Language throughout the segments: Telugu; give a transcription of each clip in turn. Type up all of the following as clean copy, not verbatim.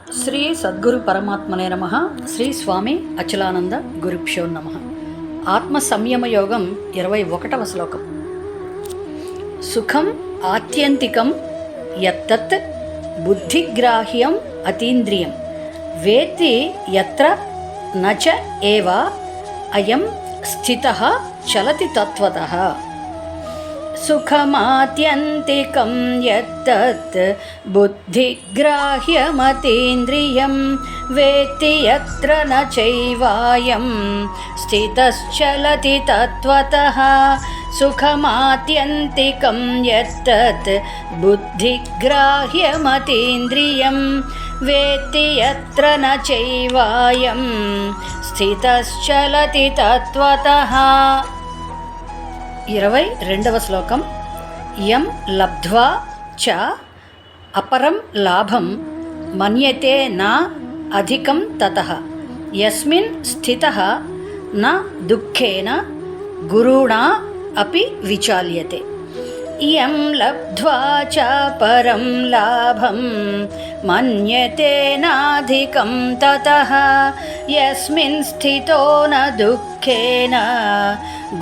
శ్రీ సద్గురు పరమాత్మనే నమః. శ్రీ స్వామి అచలానంద గురుభ్యో నమః. ఆత్మ సంయమ యోగం 21వ శ్లోకం. సుఖం ఆత్యంతికం యత్తత్ బుద్ధిగ్రాహ్యం అతీంద్రియం వేత్తి యత్ర నచ ఏవ అయం స్థితః చలతి తత్వతః. సుఖమాత్యంతికం యత్తత్ బుద్ధిగ్రాహ్యమతీంద్రియం వేత్తి యత్ర న చైవాయం స్థితశ్చలతి తత్వతః. సుఖమాత్యంతికం యత్తత్ బుద్ధిగ్రాహ్యమతీంద్రియం వేత్తి యత్ర న చైవాయం స్థితశ్చలతి తత్వతః. 22వ శ్లోకం. యం లబ్ధ్వా చ అపరం లాభం మన్యతే నా అధికం తతః యస్మిన్ స్థితః న దుఃఖేన గురుణా అపి విచాల్యతే. యం లబ్ధ్వా చ పరం లాభం మన్యతే నాధికం తతః యస్మిన్ స్థితో న దుఃఖేన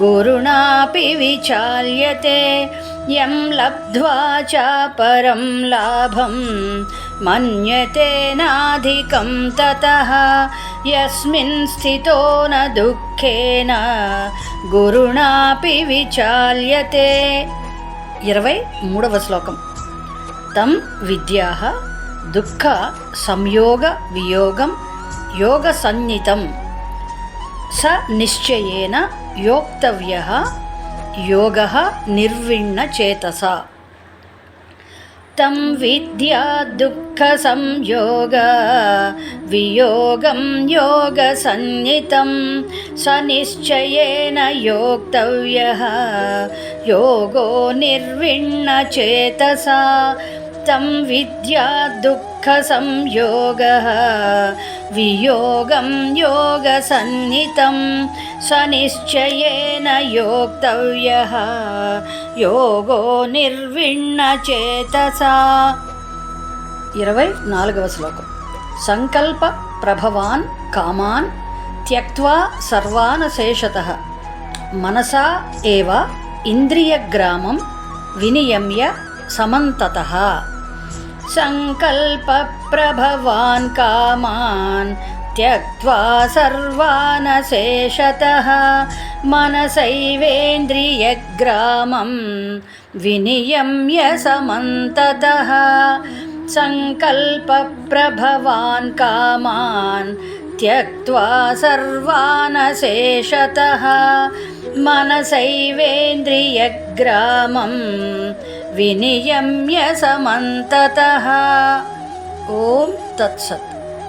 గురుణాపి విచాల్యతే. యం లబ్ధ్వా చ పరం లాభం మన్యతే నాధికం తతః యస్మిన్ స్థితో న దుఃఖేన గురుణాపి విచాల్యతే. 23వ శ్లోకం. తం విద్యాః దుఃఖ సంయోగ వియోగం యోగ సన్నితం స నిశ్చయేన యోక్తవ్యః యోగః నిర్విణ్ణ చేతసా. తం విద్యా దుఃఖ సంయోగ వియోగం యోగ సన్నితం స నిశ్చయేన యోక్తవ్యః యోగో నిర్విణ్ణ చేతసా. తం విద్యా దుఃఖ సంయోగ వియోగం యోగ సన్నితం స నిశ్చయేన యోక్తవ్యః యోగో నిర్విణ్ణ చేతసా. 24వ శ్లోకం. సంకల్ప ప్రభవాన్ కామాన్ త్యక్త్వా సర్వానశేషతః మనసా ఏవ ఇంద్రియగ్రామం వినియమ్య సమంతతః. సంకల్ప ప్రభవాన్ కామాన్ త్యక్త్వా సర్వానశేషతః మనసైవేంద్రియగ్రామం వినియమ్య సమంతతః. సంకల్ప ప్రభవాన్ కామాన్ త్యక్త్వా సర్వానశేషతః మనసైవేంద్రియగ్రామం వినియమ్య సమంతతః. ఓం తత్సత్.